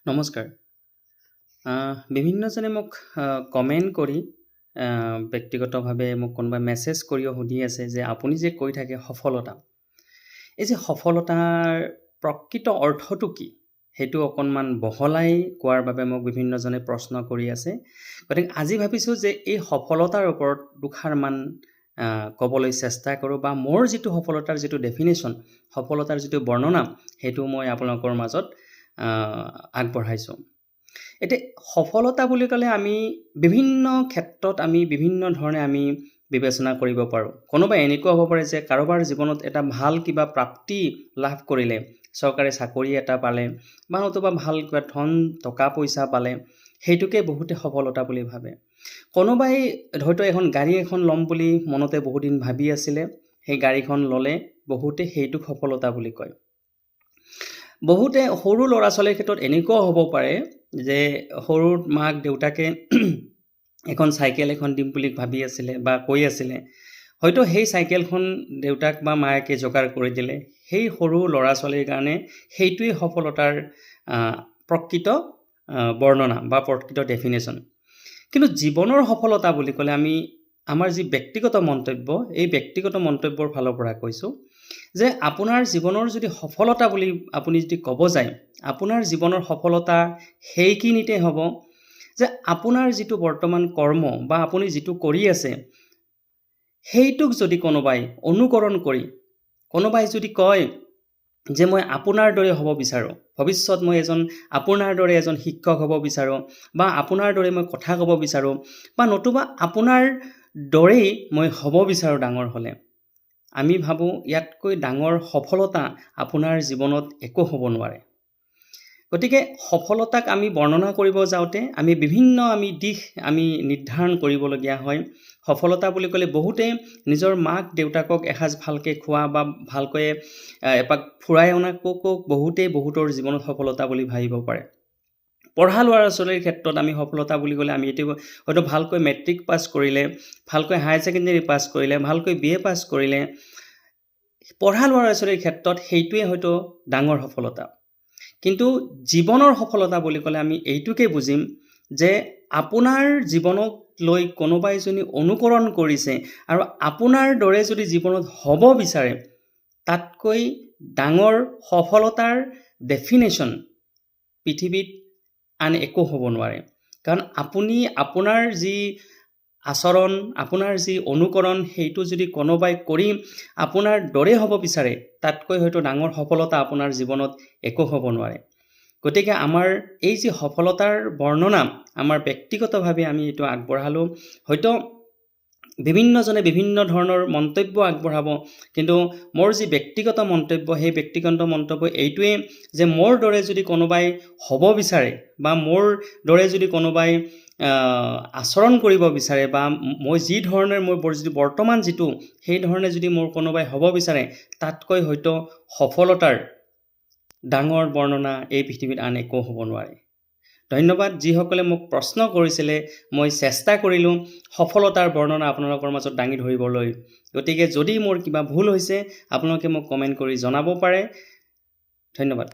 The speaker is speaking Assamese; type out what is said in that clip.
নমস্কাৰ। বিভিন্নজনে মোক কমেণ্ট কৰি ব্যক্তিগতভাৱে মোক কোনোবাই মেছেজ কৰিও সুধি আছে যে আপুনি যে কৈ থাকে সফলতা। এই যে সফলতাৰ প্ৰকৃত অৰ্থটো কি? সেইটো অকণমান বহলাই কোৱাৰ বাবে মোক বিভিন্নজনে প্ৰশ্ন কৰি আছে। গতিকে আজি ভাবিছোঁ যে এই সফলতাৰ ওপৰত দুষাৰমান ক'বলৈ চেষ্টা কৰোঁ বা মোৰ যিটো সফলতাৰ যিটো ডেফিনেশ্যন, সফলতাৰ যিটো বৰ্ণনা, সেইটো মই আপোনালোকৰ মাজত আগবঢ়াইছোঁ। এতিয়া সফলতা বুলি ক'লে আমি বিভিন্ন ক্ষেত্ৰত বিভিন্ন ধৰণে আমি বিবেচনা কৰিব পাৰোঁ। কোনোবা এনেকুৱা হ'ব পাৰে যে কাৰোবাৰ জীৱনত এটা ভাল কিবা প্ৰাপ্তি লাভ কৰিলে, চৰকাৰী চাকৰি এটা পালে বা নতুবা ভাল কিবা ধন টকা পইচা পালে, সেইটোকে বহুতে সফলতা বুলি ভাবে। কোনোবাই হয়তো গাড়ী এখন ল'ম বুলি মনতে বহুদিন ভাবি আছিলে, সেই গাড়ীখন ল'লে বহুতে সেইটোক সফলতা বুলি কয়। বহুতে সৰু ল'ৰা ছোৱালীৰ ক্ষেত্ৰত এনেকুৱাও হ'ব পাৰে যে সৰু মাক দেউতাকে এখন চাইকেল এখন দিম বুলি ভাবি আছিলে বা কৈ আছিলে, হয়তো সেই চাইকেলখন দেউতাক বা মায়েকে যোগাৰ কৰি দিলে। সেই সৰু ল'ৰা ছোৱালীৰ কাৰণে সেইটোৱেই সফলতাৰ প্ৰকৃত বৰ্ণনা বা প্ৰকৃত ডেফিনেশ্যন। কিন্তু জীৱনৰ সফলতা বুলি ক'লে আমি আমাৰ যি ব্যক্তিগত মন্তব্য, এই ব্যক্তিগত মন্তব্যৰ ফালৰ পৰা কৈছোঁ যে আপোনাৰ জীৱনৰ যদি সফলতা বুলি আপুনি যদি ক'ব যায়, আপোনাৰ জীৱনৰ সফলতা সেইখিনিতে হ'ব যে আপোনাৰ যিটো বৰ্তমান কৰ্ম বা আপুনি যিটো কৰি আছে, সেইটোক যদি কোনোবাই অনুকৰণ কৰি কোনোবাই যদি কয় যে মই আপোনাৰ দৰে হ'ব বিচাৰোঁ, ভৱিষ্যত মই আপোনাৰ দৰে এজন শিক্ষক হ'ব বিচাৰোঁ বা আপোনাৰ দৰে মই কথা ক'ব বিচাৰোঁ বা নতুবা আপোনাৰ দৰেই মই হ'ব বিচাৰোঁ ডাঙৰ হ'লে, আমি ভাবোঁ ইয়াতকৈ ডাঙৰ সফলতা আপোনাৰ জীৱনত একো হ'ব নোৱাৰে। গতিকে সফলতাক আমি বৰ্ণনা কৰিব যাওঁতে বিভিন্ন দিশ নিৰ্ধাৰণ কৰিবলগীয়া হয়। সফলতা বুলি ক'লে বহুতে নিজৰ মাক দেউতাকক এসাঁজ ভালকৈ খোৱা বা ভালকৈ এপাক ফুৰাই অনাকো বহুতেই বহুতৰ জীৱনত সফলতা বুলি ভাবিব পাৰে। পঢ়া ল'ৰা ছোৱালীৰ ক্ষেত্ৰত আমি সফলতা বুলি ক'লে আমি এইটো হয়তো ভালকৈ মেট্ৰিক পাছ কৰিলে, ভালকৈ হায়াৰ ছেকেণ্ডেৰী পাছ কৰিলে, ভালকৈ BA পাছ কৰিলে, পঢ়া ল'ৰা ছোৱালীৰ ক্ষেত্ৰত সেইটোৱে হয়তো ডাঙৰ সফলতা। কিন্তু জীৱনৰ সফলতা বুলি ক'লে আমি এইটোকে বুজিম যে আপোনাৰ জীৱনক লৈ কোনোবাই যদি অনুকৰণ কৰিছে আৰু আপোনাৰ দৰে যদি জীৱনত হ'ব বিচাৰে, তাতকৈ ডাঙৰ সফলতাৰ ডেফিনেশ্যন পৃথিৱীত আন একো হ'ব নোৱাৰে। কাৰণ আপুনি আপোনাৰ যি আচৰণ, আপোনাৰ যি অনুকৰণ, সেইটো যদি কোনোবাই কৰি আপোনাৰ দৰে হ'ব বিচাৰে, তাতকৈ হয়তো ডাঙৰ সফলতা আপোনাৰ জীৱনত একো হ'ব নোৱাৰে। গতিকে আমাৰ এই যি সফলতাৰ বৰ্ণনা আমাৰ ব্যক্তিগতভাৱে আমি এইটো আগবঢ়ালোঁ। হয়তো বিভিন্নজনে বিভিন্ন ধৰণৰ মন্তব্য আগবঢ়াব, কিন্তু মোৰ যি ব্যক্তিগত মন্তব্য, সেই ব্যক্তিগত মন্তব্য এইটোৱেই যে মোৰ দৰে যদি কোনোবাই হ'ব বিচাৰে বা মোৰ দৰে যদি কোনোবাই আচৰণ কৰিব বিচাৰে বা মই যি ধৰণে যদি বৰ্তমান যিটো সেই ধৰণে যদি মোৰ কোনোবাই হ'ব বিচাৰে, তাতকৈ হয়তো সফলতাৰ ডাঙৰ বৰ্ণনা এই পৃথিৱীত আন একো হ'ব নোৱাৰে। ধন্যবাদ। যিসকলে মোক প্ৰশ্ন কৰিছিলে, মই চেষ্টা কৰিলোঁ সফলতাৰ বৰ্ণনা আপোনালোকৰ মাজত দাঙি ধৰিবলৈ। গতিকে যদি মোৰ কিবা ভুল হৈছে, আপোনালোকে মোক কমেণ্ট কৰি জনাব পাৰে। ধন্যবাদ।